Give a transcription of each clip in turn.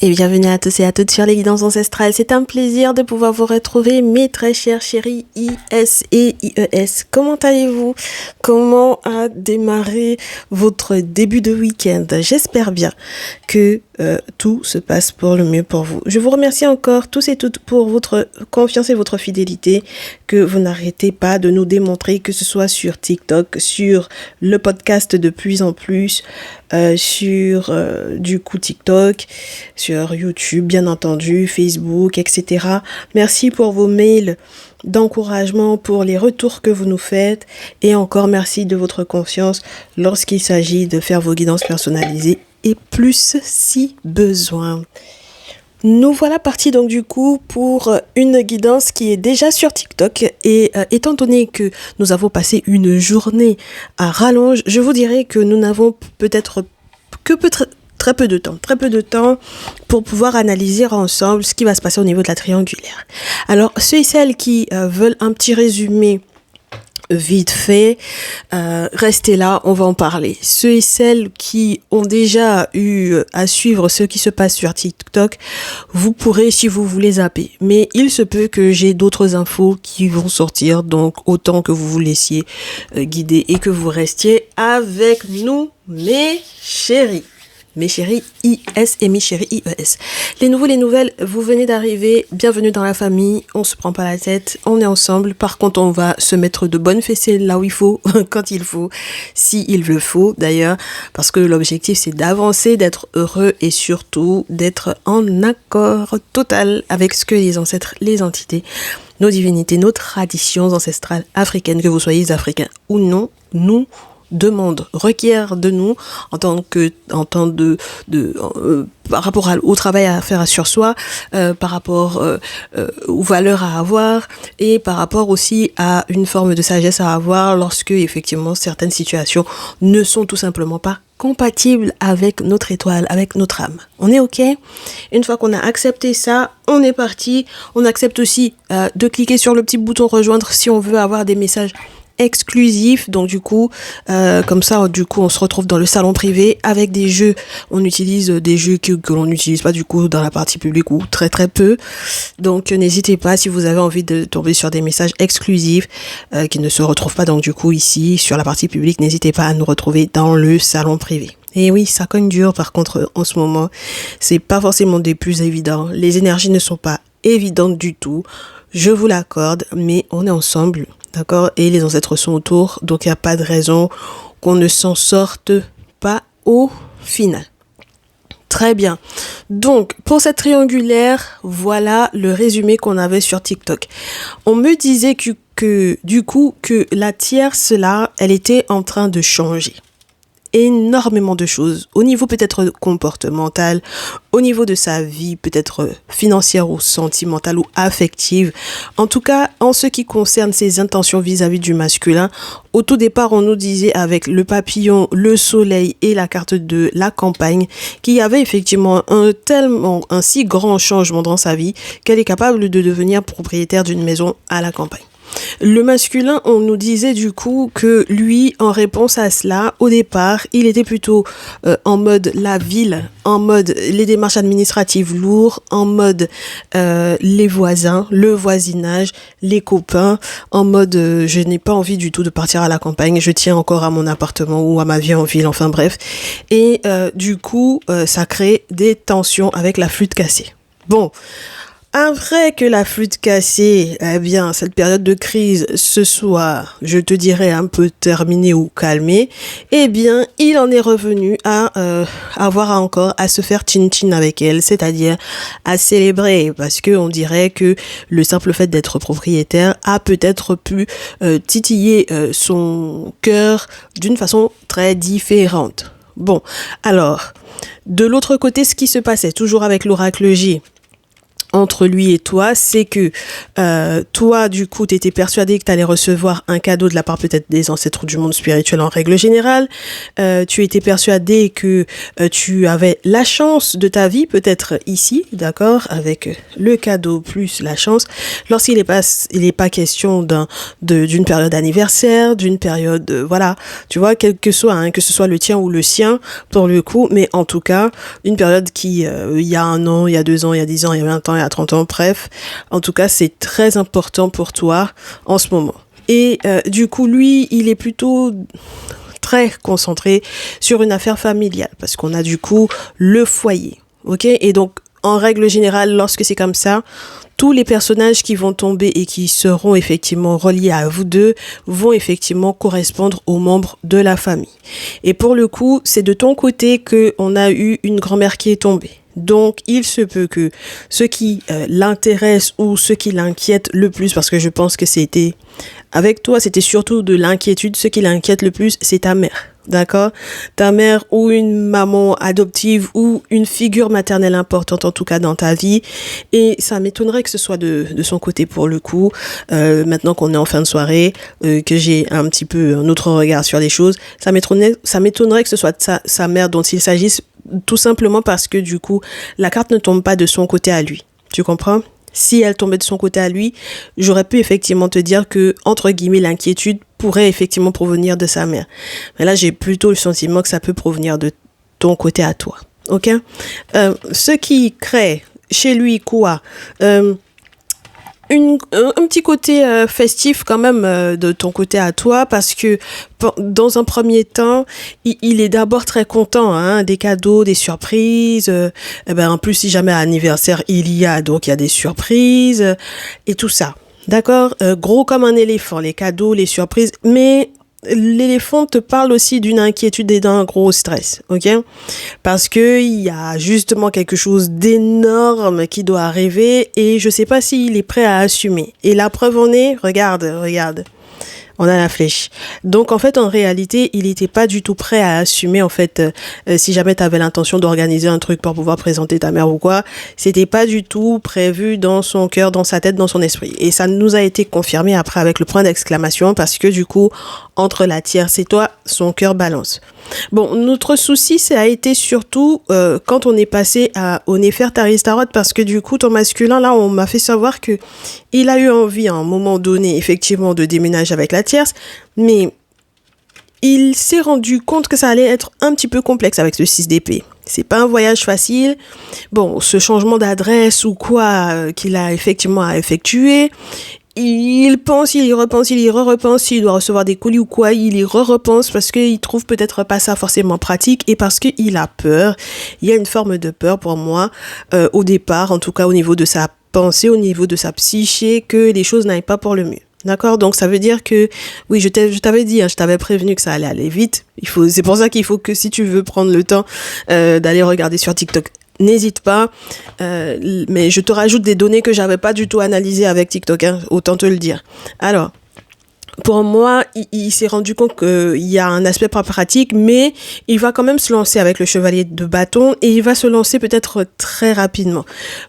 Et bienvenue à tous et à toutes sur les guidances ancestrales. C'est un plaisir de pouvoir vous retrouver, mes très chers chéris IS et IES. Comment allez-vous? Comment a démarré votre début de week-end? J'espère bien que tout se passe pour le mieux pour vous. Je vous remercie encore tous et toutes pour votre confiance et votre fidélité que vous n'arrêtez pas de nous démontrer, que ce soit sur TikTok, sur le podcast de plus en plus, sur du coup TikTok, sur YouTube bien entendu, Facebook, etc. Merci pour vos mails d'encouragement, pour les retours que vous nous faites et encore merci de votre confiance lorsqu'il s'agit de faire vos guidances personnalisées et plus si besoin. Nous voilà partis donc du coup pour une guidance qui est déjà sur TikTok et étant donné que nous avons passé une journée à rallonge, je vous dirais que nous n'avons peut-être que très peu de temps pour pouvoir analyser ensemble ce qui va se passer au niveau de la triangulaire. Alors ceux et celles qui veulent un petit résumé vite fait, restez là, on va en parler. Ceux et celles qui ont déjà eu à suivre ce qui se passe sur TikTok, vous pourrez, si vous voulez, zapper. Mais il se peut que j'ai d'autres infos qui vont sortir, donc autant que vous vous laissiez guider et que vous restiez avec nous, mes chéris. Mes chéris IS et mes chéris IES. Les nouveaux, les nouvelles, vous venez d'arriver, bienvenue dans la famille, on se prend pas la tête, on est ensemble. Par contre, on va se mettre de bonnes fessées là où il faut, quand il faut, si il le faut d'ailleurs, parce que l'objectif c'est d'avancer, d'être heureux et surtout d'être en accord total avec ce que les ancêtres, les entités, nos divinités, nos traditions ancestrales africaines, que vous soyez africains ou non, nous requiert de nous par rapport au travail à faire sur soi, par rapport aux valeurs à avoir et par rapport aussi à une forme de sagesse à avoir lorsque effectivement certaines situations ne sont tout simplement pas compatibles avec notre étoile, avec notre âme. On est OK? Une fois qu'on a accepté ça, on est parti. On accepte aussi de cliquer sur le petit bouton rejoindre si on veut avoir des messages exclusif, donc du coup comme ça du coup on se retrouve dans le salon privé avec des jeux, on utilise des jeux que l'on n'utilise pas du coup dans la partie publique ou très très peu, donc n'hésitez pas si vous avez envie de tomber sur des messages exclusifs qui ne se retrouvent pas donc du coup ici sur la partie publique, n'hésitez pas à nous retrouver dans le salon privé. Et oui, ça cogne dur par contre en ce moment, c'est pas forcément des plus évidents, les énergies ne sont pas évidentes du tout, je vous l'accorde, mais on est ensemble. D'accord? Et les ancêtres sont autour, donc il n'y a pas de raison qu'on ne s'en sorte pas au final. Très bien. Donc, pour cette triangulaire, voilà le résumé qu'on avait sur TikTok. On me disait que du coup, que la tierce là, elle était en train de changer. Énormément de choses au niveau peut-être comportemental, au niveau de sa vie peut-être financière ou sentimentale ou affective. En tout cas, en ce qui concerne ses intentions vis-à-vis du masculin, au tout départ, on nous disait avec le papillon, le soleil et la carte de la campagne qu'il y avait effectivement un si grand changement dans sa vie qu'elle est capable de devenir propriétaire d'une maison à la campagne. Le masculin, on nous disait du coup que lui, en réponse à cela, au départ, il était plutôt en mode la ville, en mode les démarches administratives lourdes, en mode les voisins, le voisinage, les copains, en mode je n'ai pas envie du tout de partir à la campagne, je tiens encore à mon appartement ou à ma vie en ville, enfin bref. Et du coup, ça crée des tensions avec la flûte cassée. Bon. Après que la flûte cassée, eh bien, cette période de crise ce soit, je te dirais, un peu terminée ou calmée, eh bien, il en est revenu à avoir encore à se faire chin-chin avec elle, c'est-à-dire à célébrer, parce que on dirait que le simple fait d'être propriétaire a peut-être pu titiller son cœur d'une façon très différente. Bon, alors, de l'autre côté, ce qui se passait, toujours avec l'oracle J, entre lui et toi, c'est que toi, du coup, tu étais persuadé que tu allais recevoir un cadeau de la part peut-être des ancêtres du monde spirituel en règle générale. Tu étais persuadé que tu avais la chance de ta vie, peut-être ici, d'accord, avec le cadeau plus la chance. Lorsqu'il n'est pas question d'une période anniversaire, d'une période, voilà, tu vois, quel que soit, hein, que ce soit le tien ou le sien, pour le coup, mais en tout cas, une période qui, il y a 1 an, il y a 2 ans, il y a 10 ans, il y a 20 ans, à 30 ans, bref. En tout cas, c'est très important pour toi en ce moment. Et du coup, lui, il est plutôt très concentré sur une affaire familiale parce qu'on a du coup le foyer. Ok ? Et donc, en règle générale, lorsque c'est comme ça, tous les personnages qui vont tomber et qui seront effectivement reliés à vous deux vont effectivement correspondre aux membres de la famille. Et pour le coup, c'est de ton côté qu'on a eu une grand-mère qui est tombée. Donc, il se peut que ce qui l'intéresse ou ce qui l'inquiète le plus, parce que je pense que c'était avec toi, c'était surtout de l'inquiétude, ce qui l'inquiète le plus, c'est ta mère. D'accord? Ta mère ou une maman adoptive ou une figure maternelle importante, en tout cas dans ta vie. Et ça m'étonnerait que ce soit de son côté pour le coup. Maintenant qu'on est en fin de soirée, que j'ai un petit peu un autre regard sur les choses, ça m'étonnerait que ce soit de sa mère dont il s'agisse, tout simplement parce que du coup, la carte ne tombe pas de son côté à lui. Tu comprends? Si elle tombait de son côté à lui, j'aurais pu effectivement te dire que, entre guillemets, l'inquiétude pourrait effectivement provenir de sa mère. Mais là, j'ai plutôt le sentiment que ça peut provenir de ton côté à toi. Ok? Ce qui crée chez lui quoi? Un petit côté festif quand même de ton côté à toi, parce que dans un premier temps, il est d'abord très content, hein, des cadeaux, des surprises. En plus, si jamais anniversaire il y a, donc il y a des surprises et tout ça. D'accord? Gros comme un éléphant, les cadeaux, les surprises, mais l'éléphant te parle aussi d'une inquiétude et d'un gros stress, ok? Parce que il y a justement quelque chose d'énorme qui doit arriver et je sais pas s'il est prêt à assumer. Et la preuve en est, regarde. On a la flèche. Donc, en fait, en réalité, il n'était pas du tout prêt à assumer, en fait, si jamais tu avais l'intention d'organiser un truc pour pouvoir présenter ta mère ou quoi, c'était pas du tout prévu dans son cœur, dans sa tête, dans son esprit. Et ça nous a été confirmé après avec le point d'exclamation parce que, du coup, entre la tierce et toi, son cœur balance. Bon, notre souci, ça a été surtout quand on est passé au Néfertari Tarot, parce que du coup, ton masculin, là, on m'a fait savoir que il a eu envie à un moment donné, effectivement, de déménager avec la tierce, mais il s'est rendu compte que ça allait être un petit peu complexe avec ce 6 d'épée. C'est pas un voyage facile. Bon, ce changement d'adresse ou quoi qu'il a effectivement à effectuer, il pense, il y repense, il y repense, s'il doit recevoir des colis ou quoi, il y repense parce qu'il trouve peut-être pas ça forcément pratique et parce qu'il a peur. Il y a une forme de peur pour moi, au départ, en tout cas au niveau de sa pensée, au niveau de sa psyché, que les choses n'aillent pas pour le mieux. D'accord? Donc ça veut dire que, oui, je t'avais dit, hein, je t'avais prévenu que ça allait aller vite. C'est pour ça qu'il faut que si tu veux prendre le temps d'aller regarder sur TikTok, n'hésite pas, mais je te rajoute des données que j'avais pas du tout analysées avec TikTok, hein, autant te le dire. Alors, pour moi, il s'est rendu compte qu'il y a un aspect pas pratique, mais il va quand même se lancer avec le chevalier de bâton et il va se lancer peut-être très rapidement.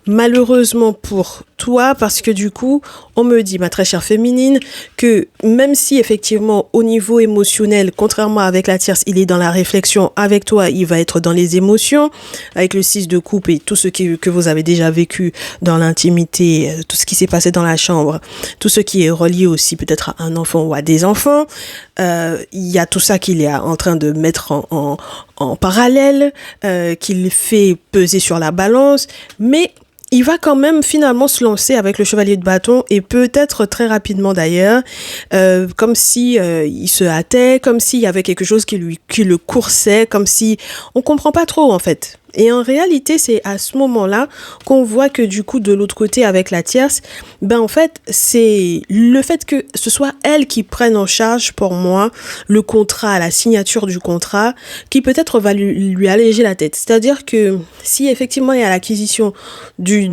Malheureusement pour toi, parce que du coup, on me dit, ma très chère féminine, que même si effectivement au niveau émotionnel, contrairement avec la tierce, il est dans la réflexion, avec toi, il va être dans les émotions, avec le 6 de coupe et tout ce que vous avez déjà vécu dans l'intimité, tout ce qui s'est passé dans la chambre, tout ce qui est relié aussi peut-être à un enfant ou à des enfants, il y a tout ça qu'il est en train de mettre en parallèle, qu'il fait peser sur la balance, mais il va quand même finalement se lancer avec le chevalier de bâton et peut-être très rapidement d'ailleurs, comme si il se hâtait, comme s'il y avait quelque chose qui le coursait, comme si on comprend pas trop en fait. Et en réalité, c'est à ce moment-là qu'on voit que du coup, de l'autre côté, avec la tierce, en fait, c'est le fait que ce soit elle qui prenne en charge pour moi le contrat, la signature du contrat, qui peut-être va lui alléger la tête. C'est-à-dire que si effectivement il y a l'acquisition d'une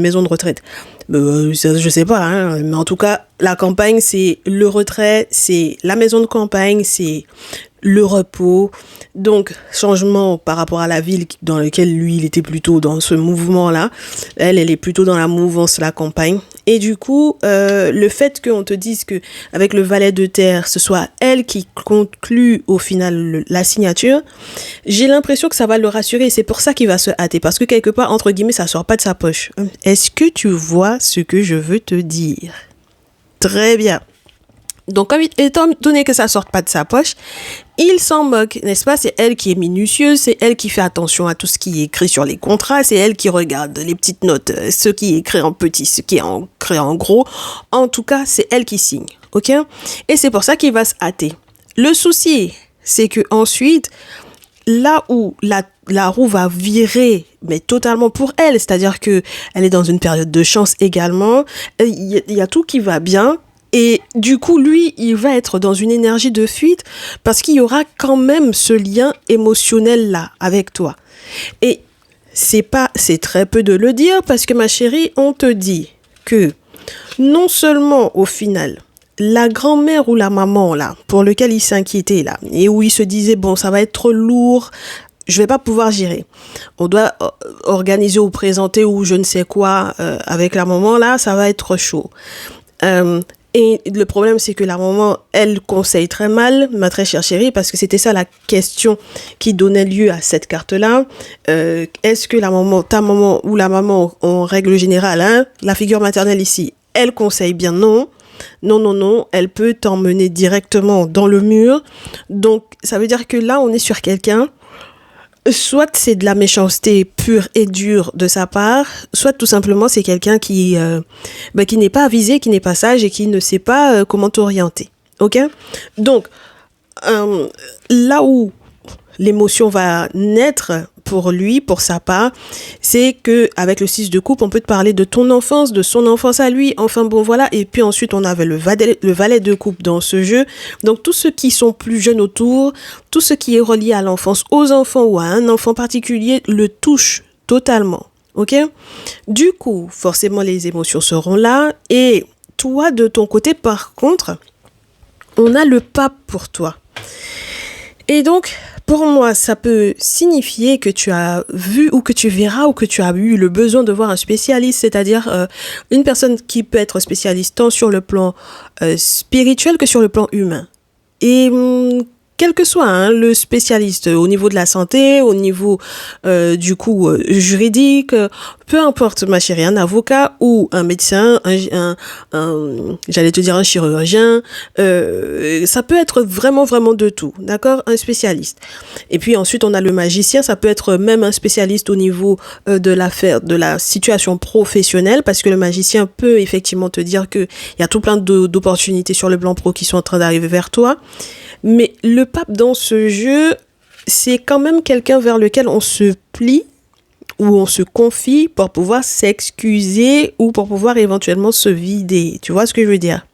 maison de retraite, je sais pas, hein, mais en tout cas, la campagne, c'est le retrait, c'est la maison de campagne, c'est le repos. Donc, changement par rapport à la ville dans laquelle lui, il était plutôt dans ce mouvement-là. Elle est plutôt dans la mouvance, la campagne. Et du coup, le fait qu'on te dise que avec le valet de terre, ce soit elle qui conclut au final la signature, j'ai l'impression que ça va le rassurer. Et c'est pour ça qu'il va se hâter. Parce que quelque part, entre guillemets, ça sort pas de sa poche. Est-ce que tu vois ce que je veux te dire? Très bien. Donc, étant donné que ça ne sort pas de sa poche, il s'en moque, n'est-ce pas? C'est elle qui est minutieuse, c'est elle qui fait attention à tout ce qui est écrit sur les contrats, c'est elle qui regarde les petites notes, ce qui est écrit en petit, ce qui est écrit en gros. En tout cas, c'est elle qui signe, ok? Et c'est pour ça qu'il va se hâter. Le souci, c'est que ensuite, là où la roue va virer, mais totalement pour elle, c'est-à-dire que elle est dans une période de chance également, il y a tout qui va bien. Et du coup, lui, il va être dans une énergie de fuite parce qu'il y aura quand même ce lien émotionnel là avec toi. Et c'est très peu de le dire parce que ma chérie, on te dit que non seulement au final, la grand-mère ou la maman là, pour lequel il s'inquiétait là, et où il se disait bon, ça va être trop lourd, je vais pas pouvoir gérer. On doit organiser ou présenter ou je ne sais quoi avec la maman là, ça va être chaud. Et le problème, c'est que la maman, elle conseille très mal, ma très chère chérie, parce que c'était ça la question qui donnait lieu à cette carte-là. Est-ce que la maman, ta maman ou la maman, en règle générale, hein, la figure maternelle ici, elle conseille bien non. Non, elle peut t'emmener directement dans le mur. Donc, ça veut dire que là, on est sur quelqu'un. Soit c'est de la méchanceté pure et dure de sa part, soit tout simplement c'est quelqu'un qui n'est pas avisé, qui n'est pas sage et qui ne sait pas comment t'orienter. Ok? Donc, là où l'émotion va naître pour lui, pour sa part, c'est que avec le 6 de coupe, on peut te parler de ton enfance, de son enfance à lui, enfin bon voilà, et puis ensuite on avait le valet de coupe dans ce jeu, donc tous ceux qui sont plus jeunes autour, tout ce qui est relié à l'enfance, aux enfants ou à un enfant particulier, le touche totalement, ok? Du coup, forcément les émotions seront là, et toi de ton côté par contre, on a le pape pour toi. Et donc, pour moi, ça peut signifier que tu as vu ou que tu verras ou que tu as eu le besoin de voir un spécialiste, c'est-à-dire une personne qui peut être spécialiste tant sur le plan spirituel que sur le plan humain. Et quel que soit le spécialiste au niveau de la santé, au niveau juridique, peu importe ma chérie, un avocat ou un médecin, j'allais te dire un chirurgien, ça peut être vraiment de tout, d'accord, un spécialiste. Et puis ensuite on a le magicien, ça peut être même un spécialiste au niveau de la situation professionnelle, parce que le magicien peut effectivement te dire que il y a tout plein d'opportunités sur le plan pro qui sont en train d'arriver vers toi. Mais le pape dans ce jeu, c'est quand même quelqu'un vers lequel on se plie ou on se confie pour pouvoir s'excuser ou pour pouvoir éventuellement se vider. Tu vois ce que je veux dire?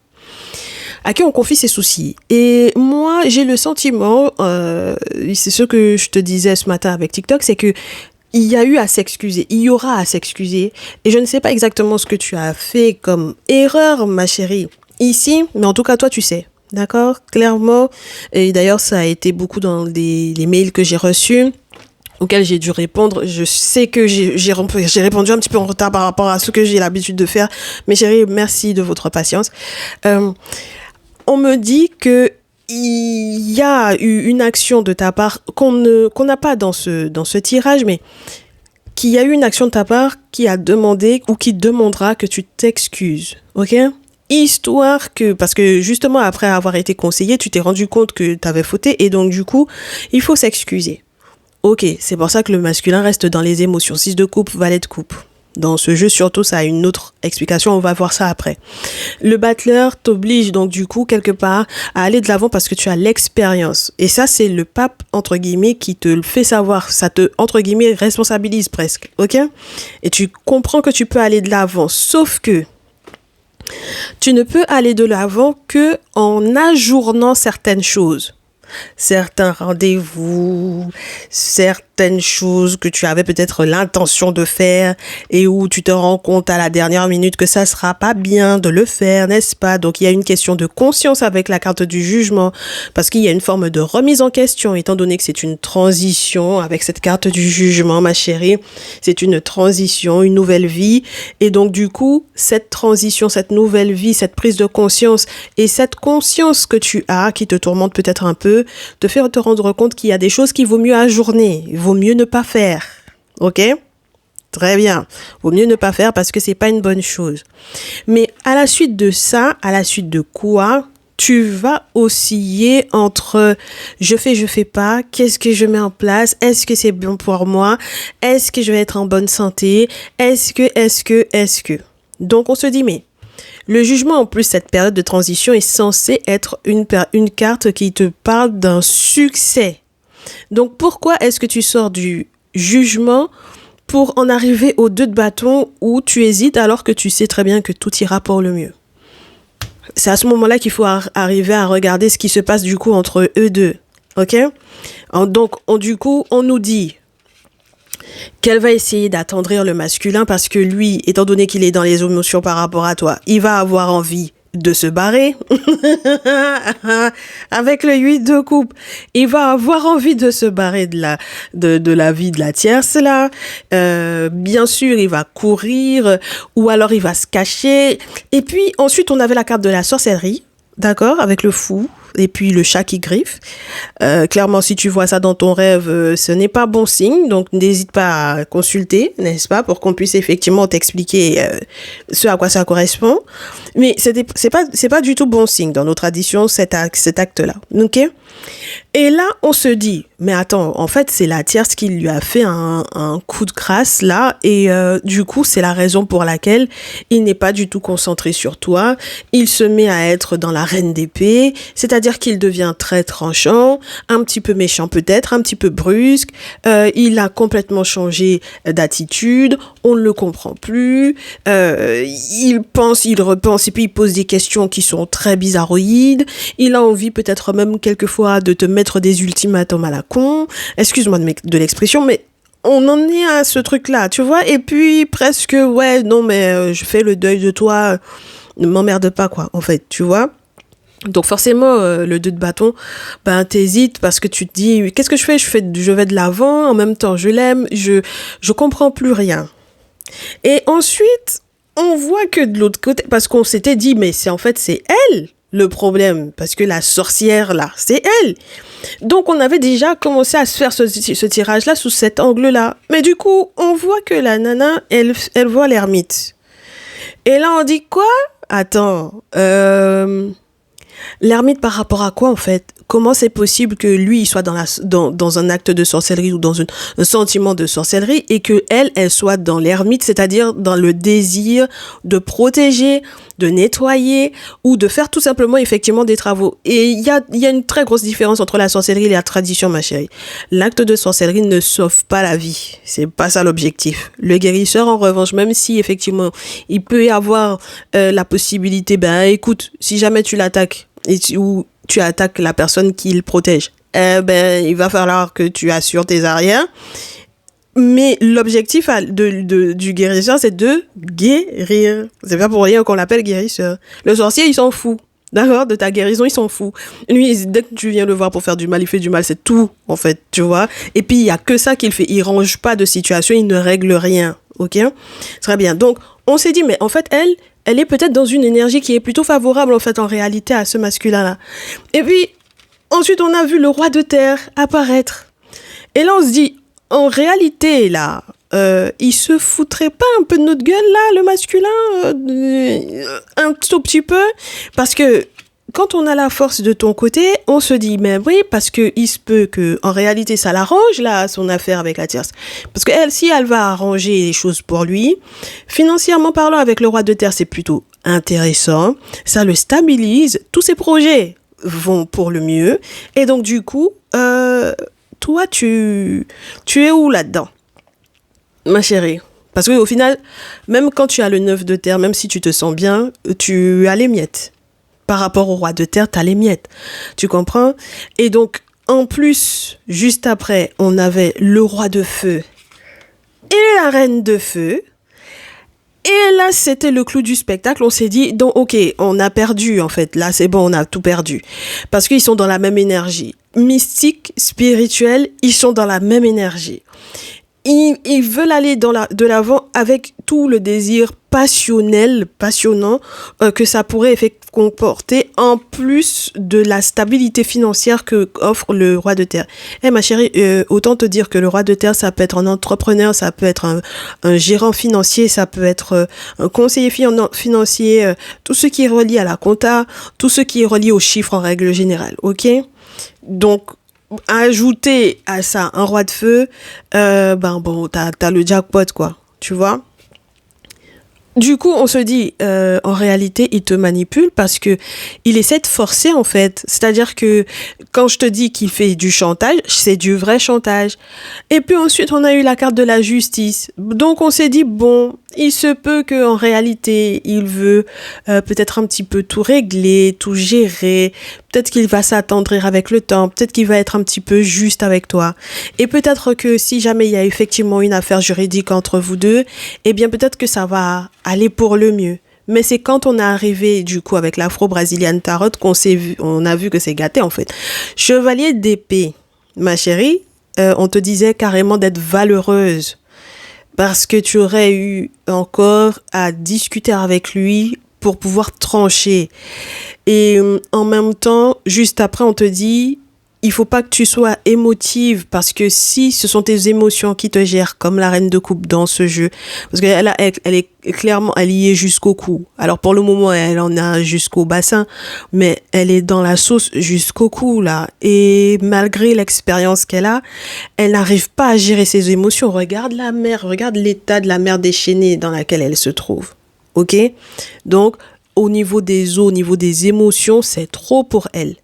À qui on confie ses soucis. Et moi, j'ai le sentiment, c'est ce que je te disais ce matin avec TikTok, c'est que il y a eu à s'excuser, il y aura à s'excuser. Et je ne sais pas exactement ce que tu as fait comme erreur, ma chérie, ici, mais en tout cas, toi, tu sais. D'accord, clairement. Et d'ailleurs, ça a été beaucoup dans les mails que j'ai reçus, auxquels j'ai dû répondre. Je sais que j'ai répondu un petit peu en retard par rapport à ce que j'ai l'habitude de faire. Mais chérie, merci de votre patience. On me dit que il y a eu une action de ta part qu'on n'a pas dans ce tirage, mais qu'il y a eu une action de ta part qui a demandé ou qui demandera que tu t'excuses. Ok? Histoire que, parce que justement après avoir été conseillé, tu t'es rendu compte que t'avais fauté et donc du coup, il faut s'excuser. Ok, c'est pour ça que le masculin reste dans les émotions. 6 de coupe, valet de coupe. Dans ce jeu, surtout, ça a une autre explication, on va voir ça après. Le battleur t'oblige donc du coup, quelque part, à aller de l'avant parce que tu as l'expérience. Et ça, c'est le pape, entre guillemets, qui te le fait savoir. Ça te, entre guillemets, responsabilise presque, ok? Et tu comprends que tu peux aller de l'avant, sauf que tu ne peux aller de l'avant que en ajournant certaines choses. Certains rendez-vous, certains certaines choses que tu avais peut-être l'intention de faire et où tu te rends compte à la dernière minute que ça sera pas bien de le faire, n'est-ce pas? Donc, il y a une question de conscience avec la carte du jugement parce qu'il y a une forme de remise en question étant donné que c'est une transition avec cette carte du jugement, ma chérie. C'est une transition, une nouvelle vie. Et donc, du coup, cette transition, cette nouvelle vie, cette prise de conscience et cette conscience que tu as, qui te tourmente peut-être un peu, te fait te rendre compte qu'il y a des choses qu'il vaut mieux ajourner. Il vaut mieux ne pas faire. OK? Très bien. Vaut mieux ne pas faire parce que c'est pas une bonne chose. Mais à la suite de ça, à la suite de quoi, tu vas osciller entre je fais pas, qu'est-ce que je mets en place, est-ce que c'est bon pour moi, est-ce que je vais être en bonne santé, est-ce que. Donc on se dit, mais le jugement en plus, cette période de transition est censée être une carte qui te parle d'un succès. Donc pourquoi est-ce que tu sors du jugement pour en arriver aux 2 de bâton où tu hésites alors que tu sais très bien que tout ira pour le mieux? C'est à ce moment-là qu'il faut arriver à regarder ce qui se passe du coup entre eux deux. OK? Donc, du coup, on nous dit qu'elle va essayer d'attendrir le masculin parce que lui, étant donné qu'il est dans les émotions par rapport à toi, il va avoir envie de se barrer avec le 8 de coupe. Il va avoir envie de se barrer de la vie de la tierce là. Bien sûr, il va courir ou alors il va se cacher. Et puis ensuite, on avait la carte de la sorcellerie, d'accord, avec le fou. Et puis le chat qui griffe. Clairement, si tu vois ça dans ton rêve, ce n'est pas bon signe. Donc, n'hésite pas à consulter, n'est-ce pas, pour qu'on puisse effectivement t'expliquer ce à quoi ça correspond. Mais c'est pas du tout bon signe dans nos traditions, cet acte-là. OK? Et là, on se dit, mais attends, en fait, c'est la tierce qui lui a fait un coup de grâce là. Et du coup, c'est la raison pour laquelle il n'est pas du tout concentré sur toi. Il se met à être dans la reine d'épée, c'est-à-dire qu'il devient très tranchant, un petit peu méchant peut-être, un petit peu brusque. Il a complètement changé d'attitude, on ne le comprend plus. Il pense, il repense et puis il pose des questions qui sont très bizarroïdes. Il a envie peut-être même quelquefois de te mettre des ultimatums à la con. Excuse-moi de l'expression, mais on en est à ce truc-là, tu vois. Et puis presque, ouais, non, mais je fais le deuil de toi. Ne m'emmerde pas, quoi, en fait, tu vois. Donc forcément, le 2 de bâton, ben t'hésites parce que tu te dis, qu'est-ce que je fais? Je vais de l'avant, en même temps, je l'aime, je comprends plus rien. Et ensuite, on voit que de l'autre côté, parce qu'on s'était dit, mais c'est elle le problème, parce que la sorcière là, c'est elle. Donc on avait déjà commencé à se faire ce tirage-là sous cet angle-là. Mais du coup, on voit que la nana, elle voit l'ermite. Et là, on dit quoi? Attends, l'ermite par rapport à quoi en fait? Comment c'est possible que lui il soit dans un acte de sorcellerie ou dans un sentiment de sorcellerie et que elle soit dans l'ermite, c'est-à-dire dans le désir de protéger, de nettoyer ou de faire tout simplement effectivement des travaux. Et il y a une très grosse différence entre la sorcellerie et la tradition, ma chérie. L'acte de sorcellerie ne sauve pas la vie. C'est pas ça l'objectif. Le guérisseur, en revanche, même si effectivement il peut y avoir la possibilité, ben écoute, si jamais tu l'attaques ou tu attaques la personne qui le protège, il va falloir que tu assures tes arrières. Mais l'objectif du guérisseur, c'est de guérir. C'est pas pour rien qu'on l'appelle guérisseur. Le sorcier, il s'en fout. D'accord? De ta guérison, il s'en fout. Lui, dès que tu viens le voir pour faire du mal, il fait du mal. C'est tout, en fait, tu vois. Et puis, il y a que ça qu'il fait. Il range pas de situation, il ne règle rien. OK? Très bien. Donc, on s'est dit, mais en fait, elle est peut-être dans une énergie qui est plutôt favorable, en fait, en réalité, à ce masculin-là. Et puis, ensuite, on a vu le roi de terre apparaître. Et là, on se dit, en réalité, là, il se foutrait pas un peu de notre gueule, là, le masculin, un tout petit peu? Parce que quand on a la force de ton côté, on se dit, mais oui, parce que il se peut que, en réalité, ça l'arrange, là, son affaire avec la tierce. Parce que si elle va arranger les choses pour lui, financièrement parlant, avec le roi de terre, c'est plutôt intéressant. Ça le stabilise. Tous ses projets vont pour le mieux. Et donc, du coup, toi, tu es où là-dedans, ma chérie? Parce qu'au final, même quand tu as le 9 de terre, même si tu te sens bien, tu as les miettes. Par rapport au roi de terre, tu as les miettes. Tu comprends? Et donc, En plus, juste après, on avait le roi de feu et la reine de feu. Et là, c'était le clou du spectacle. On s'est dit, donc, ok, on a perdu, en fait. Là, c'est bon, on a tout perdu. Parce qu'ils sont dans la même énergie. Mystique, spirituel, ils sont dans la même énergie. Ils veulent aller de l'avant avec tout le désir passionnant que ça pourrait comporter, en plus de la stabilité financière que offre le roi de terre. Ma chérie, autant te dire que le roi de terre, ça peut être un entrepreneur, ça peut être un gérant financier, ça peut être un conseiller financier, tout ce qui est relié à la compta, tout ce qui est relié aux chiffres en règle générale, ok? Donc, ajouter à ça un roi de feu, t'as le jackpot, quoi, tu vois. Du coup, on se dit, en réalité, il te manipule parce que il essaie de forcer, en fait. C'est-à-dire que quand je te dis qu'il fait du chantage, c'est du vrai chantage. Et puis ensuite, on a eu la carte de la justice. Donc, on s'est dit, bon, il se peut qu'en réalité, il veut peut-être un petit peu tout régler, tout gérer. Peut-être qu'il va s'attendrir avec le temps. Peut-être qu'il va être un petit peu juste avec toi. Et peut-être que si jamais il y a effectivement une affaire juridique entre vous deux, eh bien, peut-être que ça va aller pour le mieux. Mais c'est quand on est arrivé, du coup, avec l'Afro-Brazilian Tarot on a vu que c'est gâté, en fait. Chevalier d'épée, ma chérie, on te disait carrément d'être valeureuse. Parce que tu aurais eu encore à discuter avec lui pour pouvoir trancher. Et en même temps, juste après, on te dit, il faut pas que tu sois émotive, parce que si ce sont tes émotions qui te gèrent, comme la reine de coupe dans ce jeu, parce qu'elle elle est clairement alliée jusqu'au cou. Alors pour le moment, elle en a jusqu'au bassin, mais elle est dans la sauce jusqu'au cou, là. Et malgré l'expérience qu'elle a, elle n'arrive pas à gérer ses émotions. Regarde la mer, regarde l'état de la mer déchaînée dans laquelle elle se trouve. Ok? Donc, au niveau des eaux, au niveau des émotions, c'est trop pour elle.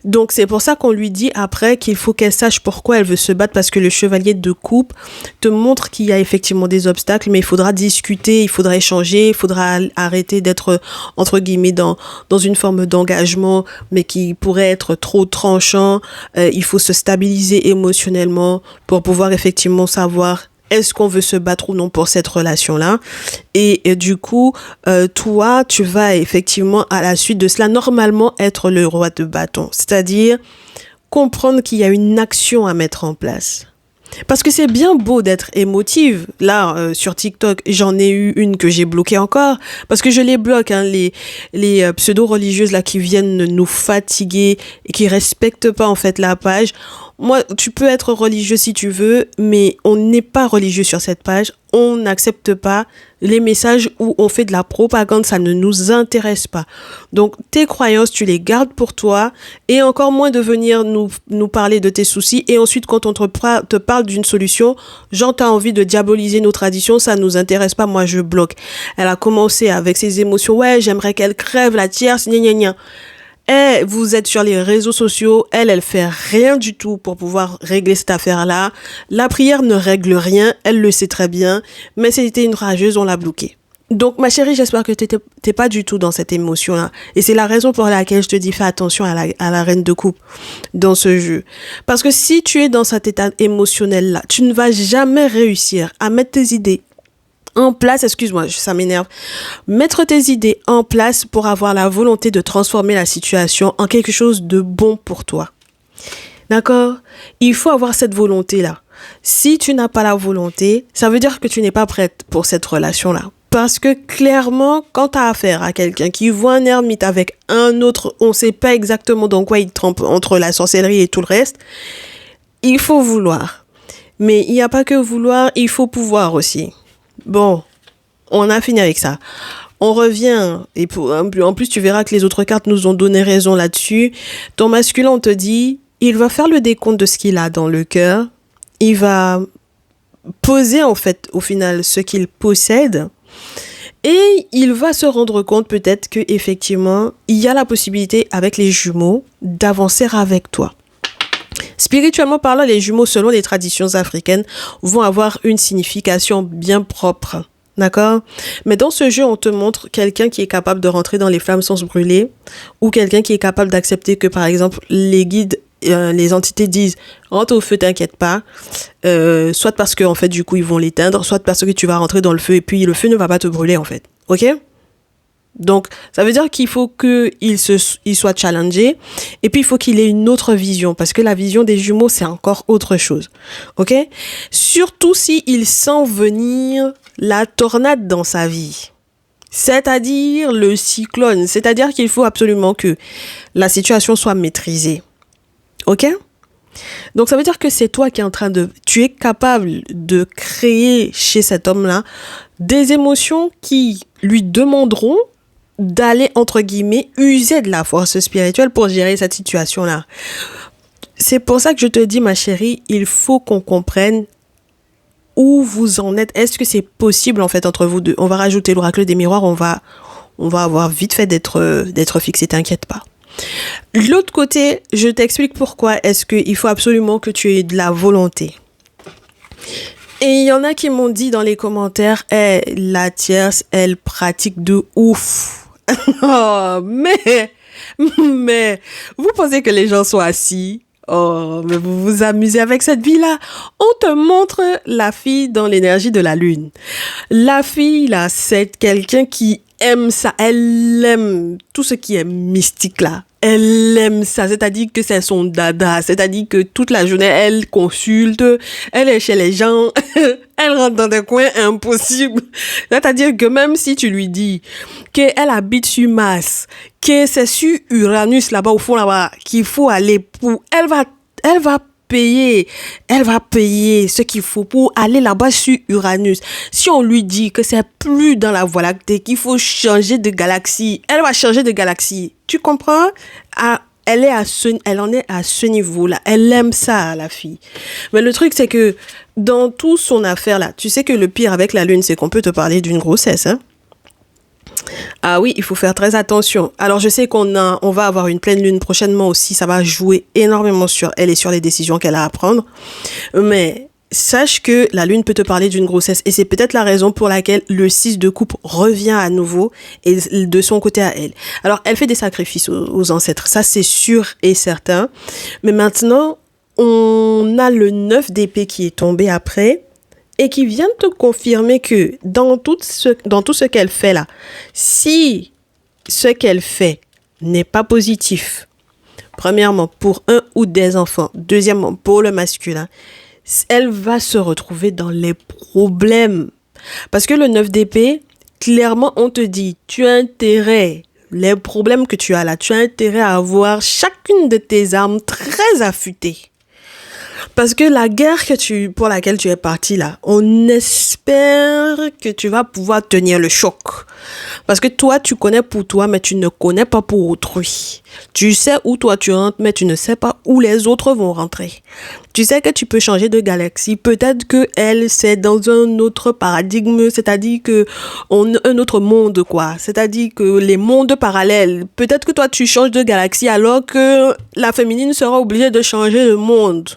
Donc c'est pour ça qu'on lui dit après qu'il faut qu'elle sache pourquoi elle veut se battre, parce que le chevalier de coupe te montre qu'il y a effectivement des obstacles, mais il faudra discuter, il faudra échanger, il faudra arrêter d'être entre guillemets dans une forme d'engagement, mais qui pourrait être trop tranchant. Il faut se stabiliser émotionnellement pour pouvoir effectivement savoir est-ce qu'on veut se battre ou non pour cette relation-là. Et du coup, toi, tu vas effectivement, à la suite de cela, normalement être le roi de bâton. C'est-à-dire comprendre qu'il y a une action à mettre en place. Parce que c'est bien beau d'être émotive. Là, sur TikTok, j'en ai eu une que j'ai bloquée encore. Parce que je les bloque, hein, les pseudo-religieuses là qui viennent nous fatiguer et qui respectent pas en fait la page. Moi, tu peux être religieux si tu veux, mais on n'est pas religieux sur cette page. On n'accepte pas les messages où on fait de la propagande, ça ne nous intéresse pas. Donc, tes croyances, tu les gardes pour toi, et encore moins de venir nous parler de tes soucis. Et ensuite, quand on te parle d'une solution, genre, t'as envie de diaboliser nos traditions, ça nous intéresse pas, moi je bloque. Elle a commencé avec ses émotions, ouais, j'aimerais qu'elle crève la tierce, gna gna gna. Vous êtes sur les réseaux sociaux, elle fait rien du tout pour pouvoir régler cette affaire-là. La prière ne règle rien, elle le sait très bien, mais c'était une rageuse, on l'a bloquée. Donc, ma chérie, j'espère que t'es pas du tout dans cette émotion-là. Et c'est la raison pour laquelle je te dis, fais attention à la reine de coupe dans ce jeu. Parce que si tu es dans cet état émotionnel-là, tu ne vas jamais réussir à mettre tes idées en place, excuse-moi, ça m'énerve. Mettre tes idées en place pour avoir la volonté de transformer la situation en quelque chose de bon pour toi. D'accord? Il faut avoir cette volonté-là. Si tu n'as pas la volonté, ça veut dire que tu n'es pas prête pour cette relation-là. Parce que clairement, quand tu as affaire à quelqu'un qui voit un ermite avec un autre, on ne sait pas exactement dans quoi il trempe entre la sorcellerie et tout le reste, il faut vouloir. Mais il n'y a pas que vouloir, il faut pouvoir aussi. Bon, on a fini avec ça. On revient, et en plus tu verras que les autres cartes nous ont donné raison là-dessus. Ton masculin, on te dit, il va faire le décompte de ce qu'il a dans le cœur. Il va poser en fait au final ce qu'il possède. Et il va se rendre compte peut-être que effectivement il y a la possibilité avec les jumeaux d'avancer avec toi. Spirituellement parlant, les jumeaux, selon les traditions africaines, vont avoir une signification bien propre. D'accord? Mais dans ce jeu, on te montre quelqu'un qui est capable de rentrer dans les flammes sans se brûler, ou quelqu'un qui est capable d'accepter que, par exemple, les guides les entités disent rentre au feu, t'inquiète pas, soit parce que en fait du coup ils vont l'éteindre, soit parce que tu vas rentrer dans le feu et puis le feu ne va pas te brûler en fait, ok? Donc ça veut dire qu'il faut qu'il soit challengé et puis il faut qu'il ait une autre vision parce que la vision des jumeaux c'est encore autre chose, ok? Surtout si il sent venir la tornade dans sa vie. C'est-à-dire le cyclone, c'est-à-dire qu'il faut absolument que la situation soit maîtrisée. Ok? Donc ça veut dire que c'est toi qui es en train de... Tu es capable de créer chez cet homme-là des émotions qui lui demanderont d'aller, entre guillemets, user de la force spirituelle pour gérer cette situation-là. C'est pour ça que je te dis, ma chérie, il faut qu'on comprenne où vous en êtes. Est-ce que c'est possible en fait entre vous deux? On va rajouter l'oracle des miroirs, on va avoir vite fait d'être fixé, t'inquiète pas. L'autre côté, je t'explique pourquoi est-ce qu'il faut absolument que tu aies de la volonté. Et il y en a qui m'ont dit dans les commentaires, la tierce, elle pratique de ouf. Oh, mais, vous pensez que les gens sont assis? Oh, mais vous vous amusez avec cette vie-là. On te montre la fille dans l'énergie de la lune. La fille, là, c'est quelqu'un qui aime ça. Elle aime tout ce qui est mystique, là. Elle aime ça. C'est-à-dire que c'est son dada. C'est-à-dire que toute la journée, elle consulte. Elle est chez les gens. Elle rentre dans des coins impossibles. C'est-à-dire que même si tu lui dis qu'elle habite sur Mars, que c'est sur Uranus là-bas au fond là-bas qu'il faut aller pour, elle va payer ce qu'il faut pour aller là-bas sur Uranus. Si on lui dit que c'est plus dans la Voie lactée, qu'il faut changer de galaxie, elle va changer de galaxie. Tu comprends? Elle en est à ce niveau-là. Elle aime ça, la fille. Mais le truc, c'est que dans toute son affaire là, tu sais que le pire avec la lune, c'est qu'on peut te parler d'une grossesse, hein? Ah oui, il faut faire très attention. Alors, je sais on va avoir une pleine lune prochainement aussi. Ça va jouer énormément sur elle et sur les décisions qu'elle a à prendre. Mais sache que la lune peut te parler d'une grossesse. Et c'est peut-être la raison pour laquelle le 6 de coupe revient à nouveau et de son côté à elle. Alors, elle fait des sacrifices aux ancêtres. Ça, c'est sûr et certain. Mais maintenant, on a le 9 d'épée qui est tombé après. Et qui vient te confirmer que dans tout ce qu'elle fait là, si ce qu'elle fait n'est pas positif, premièrement pour un ou des enfants, deuxièmement pour le masculin, elle va se retrouver dans les problèmes. Parce que le 9 d'épée, clairement on te dit, tu as intérêt, les problèmes que tu as là, tu as intérêt à avoir chacune de tes armes très affûtées. Parce que la guerre pour laquelle tu es parti là, on espère que tu vas pouvoir tenir le choc. Parce que toi, tu connais pour toi, mais tu ne connais pas pour autrui. Tu sais où toi tu rentres, mais tu ne sais pas où les autres vont rentrer. Tu sais que tu peux changer de galaxie. Peut-être que elle, c'est dans un autre paradigme, c'est-à-dire que un autre monde, quoi. C'est-à-dire que les mondes parallèles. Peut-être que toi, tu changes de galaxie alors que la féminine sera obligée de changer de monde.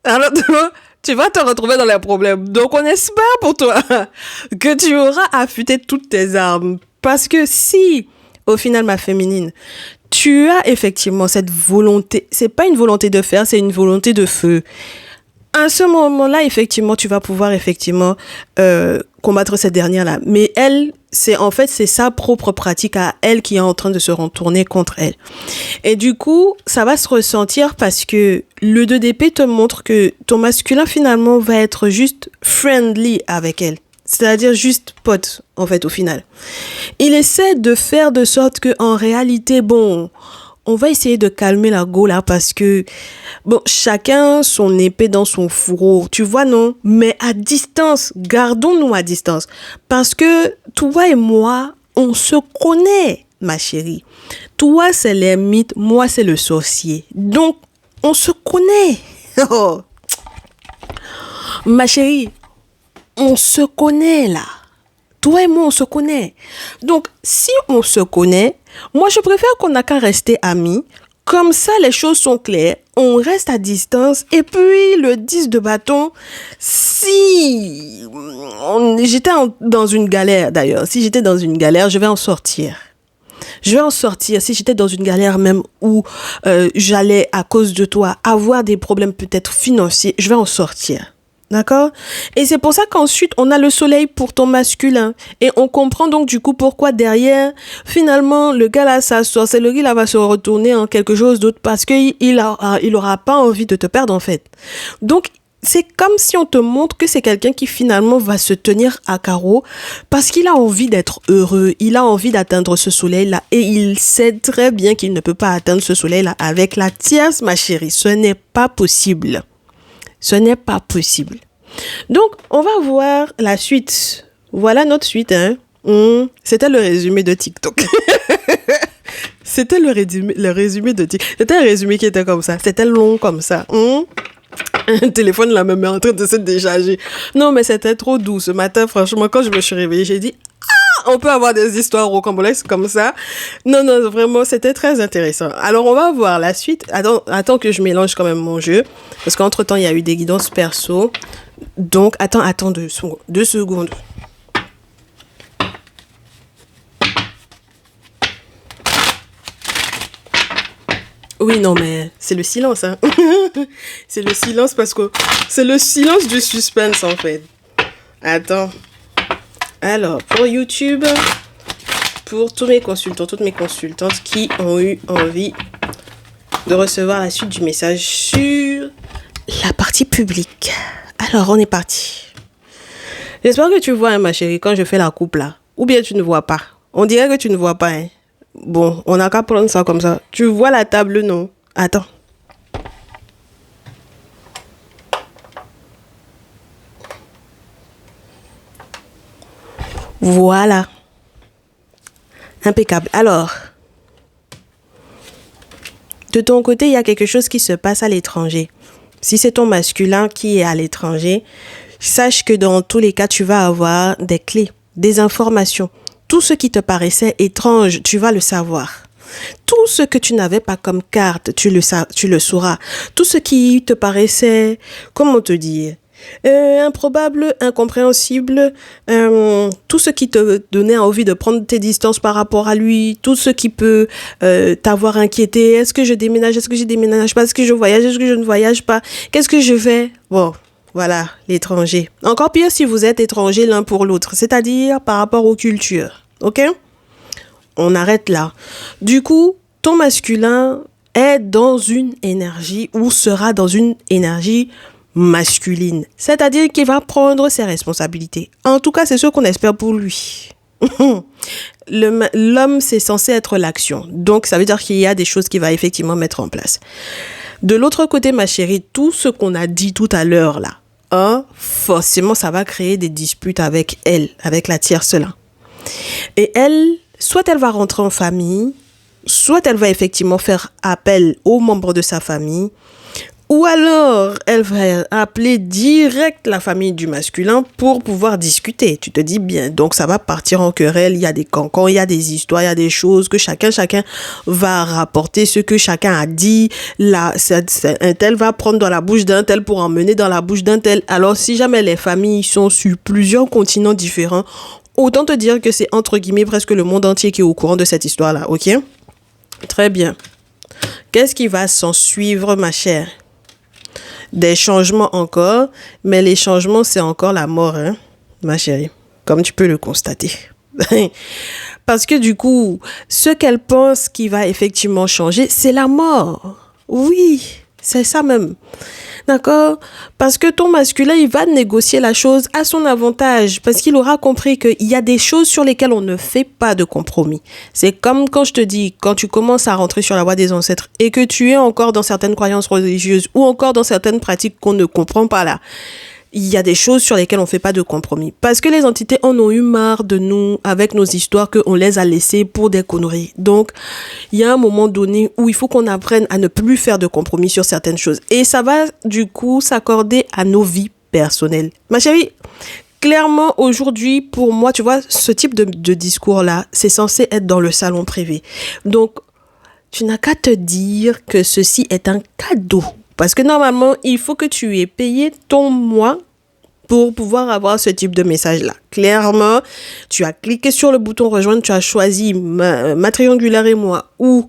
Alors, tu vas te retrouver dans les problèmes. Donc, on espère pour toi que tu auras affûté toutes tes armes. Parce que si, au final, ma féminine, tu as effectivement cette volonté, c'est pas une volonté de faire, c'est une volonté de feu. À ce moment-là, effectivement, tu vas pouvoir combattre cette dernière-là. Mais elle, c'est sa propre pratique à elle qui est en train de se retourner contre elle. Et du coup, ça va se ressentir parce que le 2 d'épée te montre que ton masculin, finalement, va être juste friendly avec elle. C'est-à-dire juste pote, en fait, au final. Il essaie de faire de sorte que, en réalité, on va essayer de calmer la go là parce que, chacun son épée dans son fourreau, tu vois, non? Mais à distance, gardons-nous à distance. Parce que toi et moi, on se connaît, ma chérie. Toi, c'est l'ermite, moi, c'est le sorcier. Donc, on se connaît. Oh. Ma chérie, on se connaît là. Toi et moi, on se connaît. Donc, si on se connaît, moi, je préfère qu'on n'a qu'à rester amis. Comme ça, les choses sont claires. On reste à distance. Et puis, le 10 de bâton, si j'étais dans une galère, d'ailleurs, si j'étais dans une galère, je vais en sortir. Je vais en sortir. Si j'étais dans une galère même où j'allais, à cause de toi, avoir des problèmes peut-être financiers, je vais en sortir. D'accord? Et c'est pour ça qu'ensuite, on a le soleil pour ton masculin. Et on comprend donc du coup pourquoi derrière, finalement, le gars là, sa sorcellerie là va se retourner en quelque chose d'autre parce qu'il aura pas envie de te perdre en fait. Donc, c'est comme si on te montre que c'est quelqu'un qui finalement va se tenir à carreau parce qu'il a envie d'être heureux, il a envie d'atteindre ce soleil-là et il sait très bien qu'il ne peut pas atteindre ce soleil-là avec la tierce, ma chérie. Ce n'est pas possible. Ce n'est pas possible. Donc, on va voir la suite. Voilà notre suite, hein. C'était le résumé de TikTok. C'était le résumé de TikTok. C'était un résumé qui était comme ça. C'était long comme ça. Un téléphone là même est en train de se décharger. Non, mais c'était trop doux. Ce matin, franchement, quand je me suis réveillée, j'ai dit on peut avoir des histoires rocambolesques comme ça. Non, vraiment, c'était très intéressant. Alors, on va voir la suite. Attends que je mélange quand même mon jeu. Parce qu'entre-temps, il y a eu des guidances perso. Donc, attends 2 secondes. Oui, non, mais c'est le silence, hein. C'est le silence parce que c'est le silence du suspense, en fait. Attends. Alors, pour YouTube, pour tous mes consultants, toutes mes consultantes qui ont eu envie de recevoir la suite du message sur la partie publique. Alors, on est parti. J'espère que tu vois, hein, ma chérie, quand je fais la coupe là. Ou bien tu ne vois pas. On dirait que tu ne vois pas, hein. Bon, on n'a qu'à prendre ça comme ça. Tu vois la table, non? Attends. Voilà. Impeccable. Alors, de ton côté, il y a quelque chose qui se passe à l'étranger. Si c'est ton masculin qui est à l'étranger, sache que dans tous les cas, tu vas avoir des clés, des informations. Tout ce qui te paraissait étrange, tu vas le savoir. Tout ce que tu n'avais pas comme carte, tu le sauras. Tout ce qui te paraissait, comment te dire, improbable, incompréhensible, tout ce qui te donnait envie de prendre tes distances par rapport à lui, tout ce qui peut t'avoir inquiété. Est-ce que je déménage? Est-ce que je déménage pas? Est-ce que je voyage? Est-ce que je ne voyage pas? Qu'est-ce que je fais? Bon, voilà, l'étranger. Encore pire si vous êtes étrangers l'un pour l'autre, c'est-à-dire par rapport aux cultures. Ok? On arrête là. Du coup, ton masculin est dans une énergie ou sera dans une énergie masculine. C'est-à-dire qu'il va prendre ses responsabilités. En tout cas, c'est ce qu'on espère pour lui. L'homme, c'est censé être l'action. Donc, ça veut dire qu'il y a des choses qu'il va effectivement mettre en place. De l'autre côté, ma chérie, tout ce qu'on a dit tout à l'heure là, forcément, ça va créer des disputes avec elle, avec la tierce là. Et elle, soit elle va rentrer en famille, soit elle va effectivement faire appel aux membres de sa famille, ou alors elle va appeler direct la famille du masculin pour pouvoir discuter. Tu te dis bien, donc ça va partir en querelle, il y a des cancans, il y a des histoires, il y a des choses que chacun va rapporter ce que chacun a dit. Là, un tel va prendre dans la bouche d'un tel pour emmener dans la bouche d'un tel. Alors si jamais les familles sont sur plusieurs continents différents, autant te dire que c'est entre guillemets presque le monde entier qui est au courant de cette histoire-là, ok? Très bien. Qu'est-ce qui va s'en suivre, ma chère? Des changements encore, mais les changements, c'est encore la mort, hein, ma chérie, comme tu peux le constater. Parce que du coup, ce qu'elle pense qui va effectivement changer, c'est la mort. Oui, c'est ça même. D'accord? Parce que ton masculin, il va négocier la chose à son avantage. Parce qu'il aura compris qu'il y a des choses sur lesquelles on ne fait pas de compromis. C'est comme quand je te dis, quand tu commences à rentrer sur la voie des ancêtres et que tu es encore dans certaines croyances religieuses ou encore dans certaines pratiques qu'on ne comprend pas là, il y a des choses sur lesquelles on ne fait pas de compromis. Parce que les entités en ont eu marre de nous avec nos histoires qu'on les a laissées pour des conneries. Donc, il y a un moment donné où il faut qu'on apprenne à ne plus faire de compromis sur certaines choses. Et ça va, du coup, s'accorder à nos vies personnelles. Ma chérie, clairement, aujourd'hui, pour moi, tu vois, ce type de discours-là, c'est censé être dans le salon privé. Donc, tu n'as qu'à te dire que ceci est un cadeau. Parce que normalement, il faut que tu aies payé ton mois pour pouvoir avoir ce type de message-là. Clairement, tu as cliqué sur le bouton rejoindre, tu as choisi ma triangulaire et moi ou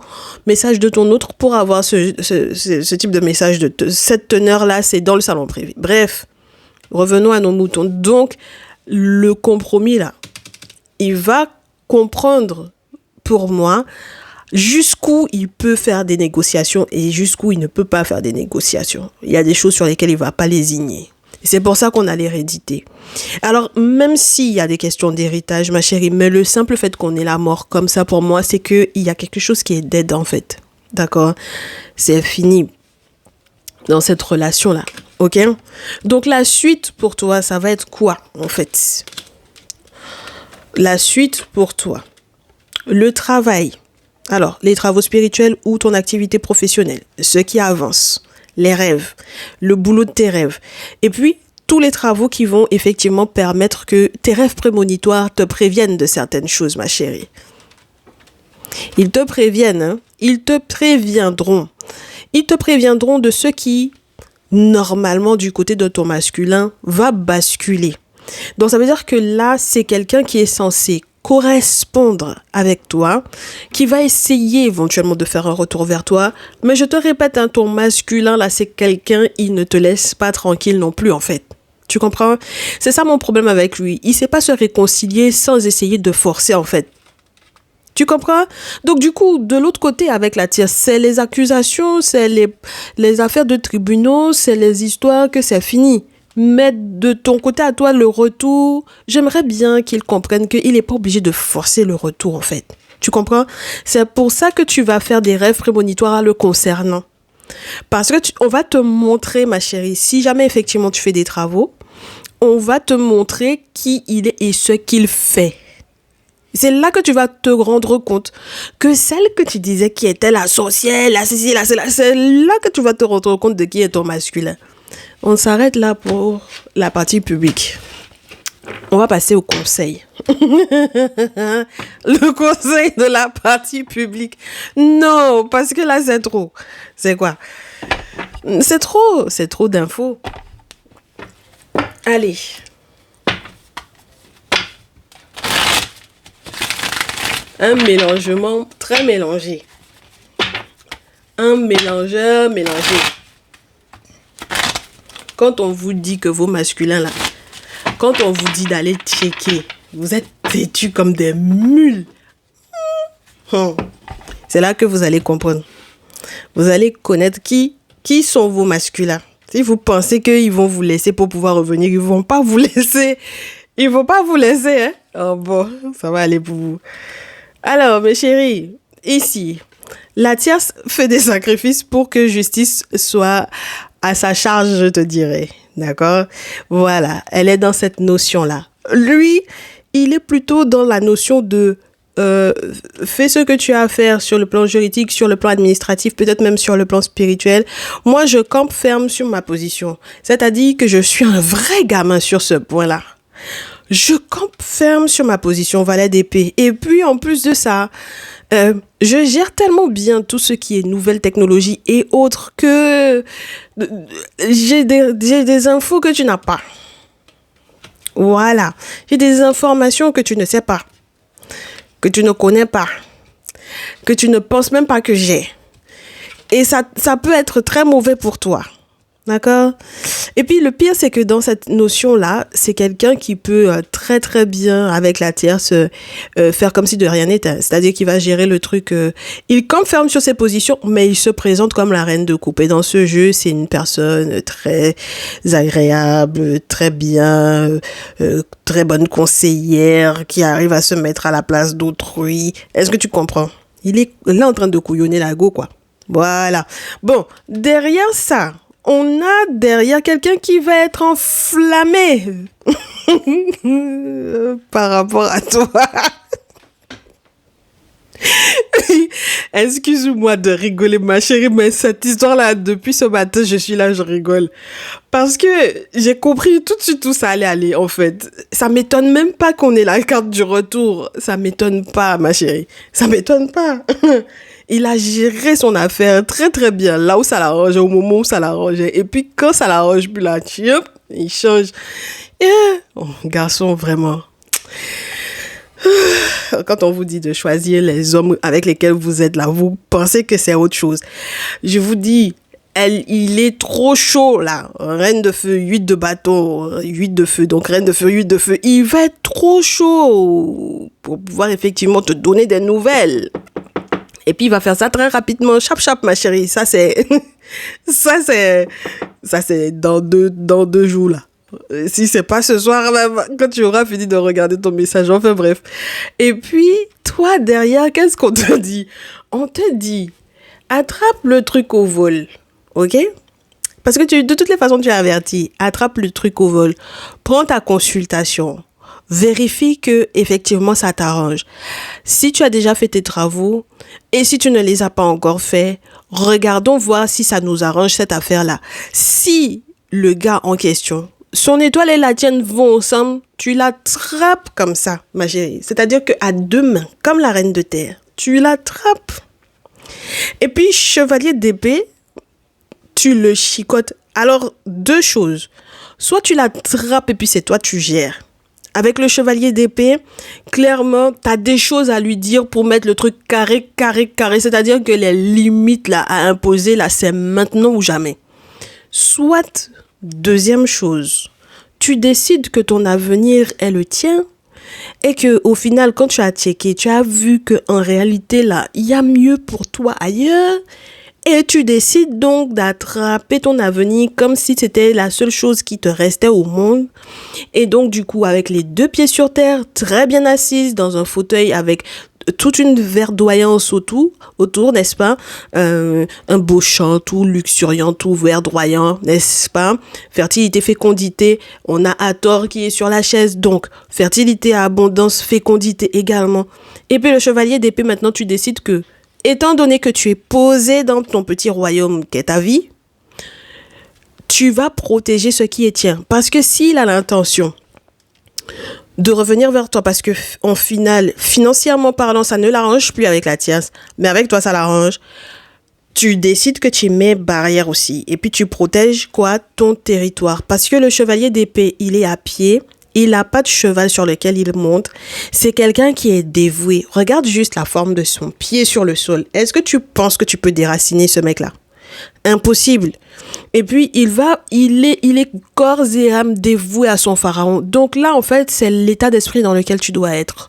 message de ton autre pour avoir ce type de message de cette teneur-là, c'est dans le salon privé. Bref, revenons à nos moutons. Donc, le compromis là, il va comprendre pour moi jusqu'où il peut faire des négociations et jusqu'où il ne peut pas faire des négociations. Il y a des choses sur lesquelles il ne va pas lésigner. Et c'est pour ça qu'on a l'hérédité. Alors, même s'il y a des questions d'héritage, ma chérie, mais le simple fait qu'on ait la mort comme ça, pour moi, c'est qu'il y a quelque chose qui est dead, en fait. D'accord? C'est fini dans cette relation-là. OK? Donc, la suite pour toi, ça va être quoi, en fait? La suite pour toi. Le travail. Alors, les travaux spirituels ou ton activité professionnelle, ce qui avance, les rêves, le boulot de tes rêves. Et puis, tous les travaux qui vont effectivement permettre que tes rêves prémonitoires te préviennent de certaines choses, ma chérie. Ils te préviennent, hein? Ils te préviendront. Ils te préviendront de ce qui, normalement, du côté de ton masculin, va basculer. Donc, ça veut dire que là, c'est quelqu'un qui est censé correspondre avec toi, qui va essayer éventuellement de faire un retour vers toi. Mais je te répète, hein, ton masculin, là, c'est quelqu'un, il ne te laisse pas tranquille non plus, en fait. Tu comprends? C'est ça mon problème avec lui. Il ne sait pas se réconcilier sans essayer de forcer, en fait. Tu comprends? Donc, du coup, de l'autre côté, avec la tierce, c'est les accusations, c'est les affaires de tribunaux, c'est les histoires que c'est fini. Mais de ton côté à toi, le retour, j'aimerais bien qu'il comprenne qu'il n'est pas obligé de forcer le retour, en fait. Tu comprends? C'est pour ça que tu vas faire des rêves prémonitoires le concernant. Parce que on va te montrer, ma chérie, si jamais effectivement tu fais des travaux, on va te montrer qui il est et ce qu'il fait. C'est là que tu vas te rendre compte que celle que tu disais qui était la sorcière, la ceci, la cela, c'est là que tu vas te rendre compte de qui est ton masculin. On s'arrête là pour la partie publique. On va passer au conseil. Le conseil de la partie publique. Non, parce que là, c'est trop. C'est quoi? C'est trop d'infos. Allez. Un mélangement très mélangé. Un mélangeur mélangé. Quand on vous dit que vos masculins là, quand on vous dit d'aller checker, vous êtes têtus comme des mules. C'est là que vous allez comprendre. Vous allez connaître qui sont vos masculins. Si vous pensez qu'ils vont vous laisser pour pouvoir revenir, ils vont pas vous laisser. Ils vont pas vous laisser, hein. Oh bon, ça va aller pour vous. Alors, mes chéris, ici, la tierce fait des sacrifices pour que justice soit à sa charge, je te dirais. D'accord? Voilà, elle est dans cette notion-là. Lui, il est plutôt dans la notion de fais ce que tu as à faire sur le plan juridique, sur le plan administratif, peut-être même sur le plan spirituel. Moi, je campe ferme sur ma position. C'est-à-dire que je suis un vrai gamin sur ce point-là. Je campe ferme sur ma position, valet d'épée. Et puis, en plus de ça, je gère tellement bien tout ce qui est nouvelles technologies et autres que j'ai des infos que tu n'as pas. Voilà. J'ai des informations que tu ne sais pas, que tu ne connais pas, que tu ne penses même pas que j'ai. Et ça peut être très mauvais pour toi. D'accord? Et puis, le pire, c'est que dans cette notion-là, c'est quelqu'un qui peut très, très bien, avec la tierce, faire comme si de rien n'était. C'est-à-dire qu'il va gérer le truc. Il campe ferme sur ses positions, mais il se présente comme la reine de coupe. Et dans ce jeu, c'est une personne très agréable, très bien, très bonne conseillère, qui arrive à se mettre à la place d'autrui. Est-ce que tu comprends? Il est là en train de couillonner la go, quoi. Voilà. Bon, derrière ça, on a derrière quelqu'un qui va être enflammé par rapport à toi. Excuse-moi de rigoler, ma chérie, mais cette histoire-là, depuis ce matin, je suis là, je rigole. Parce que j'ai compris tout de suite où ça allait aller, en fait. Ça m'étonne même pas qu'on ait la carte du retour. Ça m'étonne pas, ma chérie. Ça m'étonne pas. Il a géré son affaire très très bien, là où ça l'arrangeait, au moment où ça l'arrangeait. Et puis quand ça l'arrange plus là, Il change. Oh, garçon, vraiment. Quand on vous dit de choisir les hommes avec lesquels vous êtes là, vous pensez que c'est autre chose. Je vous dis, il est trop chaud là. Reine de feu, 8 de bâton, 8 de feu. Donc reine de feu, 8 de feu. Il va être trop chaud pour pouvoir effectivement te donner des nouvelles. Et puis il va faire ça très rapidement. Chap chap ma chérie. Ça c'est dans deux jours là. Si c'est pas ce soir, même, quand tu auras fini de regarder ton message, enfin bref. Et puis, toi, derrière, qu'est-ce qu'on te dit? On te dit, attrape le truc au vol, ok? Parce que de toutes les façons, tu es averti. Attrape le truc au vol. Prends ta consultation. Vérifie que, effectivement, ça t'arrange. Si tu as déjà fait tes travaux et si tu ne les as pas encore faits, regardons voir si ça nous arrange cette affaire-là. Si le gars en question, son étoile et la tienne vont ensemble, tu l'attrapes comme ça, ma chérie. C'est-à-dire qu'à deux mains, comme la reine de terre, tu l'attrapes. Et puis, chevalier d'épée, tu le chicotes. Alors, deux choses. Soit tu l'attrapes et puis c'est toi, tu gères. Avec le chevalier d'épée, clairement, tu as des choses à lui dire pour mettre le truc carré. C'est-à-dire que les limites là, à imposer, là, c'est maintenant ou jamais. Soit... Deuxième chose, tu décides que ton avenir est le tien et que au final, quand tu as checké, tu as vu qu'en réalité, là, il y a mieux pour toi ailleurs et tu décides donc d'attraper ton avenir comme si c'était la seule chose qui te restait au monde. Et donc, du coup, avec les deux pieds sur terre, très bien assise dans un fauteuil avec toute une verdoyance autour, n'est-ce pas? Un beau champ, tout luxuriant, tout verdoyant, n'est-ce pas? Fertilité, fécondité, on a Hathor qui est sur la chaise, donc fertilité, abondance, fécondité également. Et puis le chevalier d'épée, maintenant tu décides que, étant donné que tu es posé dans ton petit royaume qu'est ta vie, tu vas protéger ce qui est tien. Parce que s'il a l'intention de revenir vers toi parce que en final, financièrement parlant, ça ne l'arrange plus avec la tierce, mais avec toi, ça l'arrange. Tu décides que tu mets barrière aussi. Et puis, tu protèges quoi? Ton territoire. Parce que le chevalier d'épée, il est à pied. Il n'a pas de cheval sur lequel il monte. C'est quelqu'un qui est dévoué. Regarde juste la forme de son pied sur le sol. Est-ce que tu penses que tu peux déraciner ce mec-là? Impossible. Et puis, il est corps et âme dévoué à son pharaon. Donc là, en fait, c'est l'état d'esprit dans lequel tu dois être.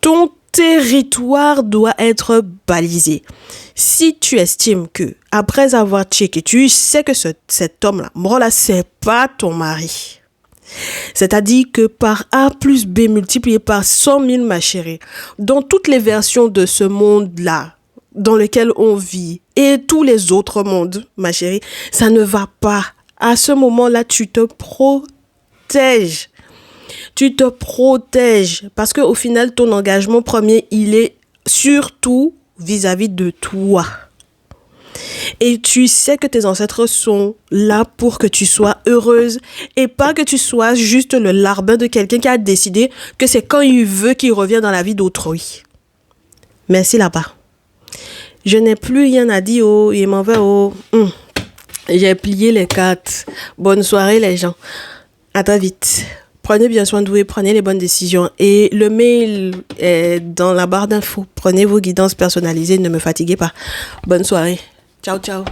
Ton territoire doit être balisé. Si tu estimes que, après avoir checké, tu sais que cet homme-là, là, c'est pas ton mari. C'est-à-dire que par A plus B multiplié par 100 000, ma chérie, dans toutes les versions de ce monde-là, dans lequel on vit et tous les autres mondes, ma chérie, ça ne va pas. À ce moment-là, tu te protèges. Tu te protèges parce qu'au final, ton engagement premier, il est surtout vis-à-vis de toi. Et tu sais que tes ancêtres sont là pour que tu sois heureuse et pas que tu sois juste le larbin de quelqu'un qui a décidé que c'est quand il veut qu'il revient dans la vie d'autrui. Merci là-bas. Je n'ai plus rien à dire, oh, il m'en va, oh. J'ai plié les cartes. Bonne soirée, les gens. À très vite. Prenez bien soin de vous et prenez les bonnes décisions. Et le mail est dans la barre d'infos. Prenez vos guidances personnalisées, ne me fatiguez pas. Bonne soirée. Ciao, ciao.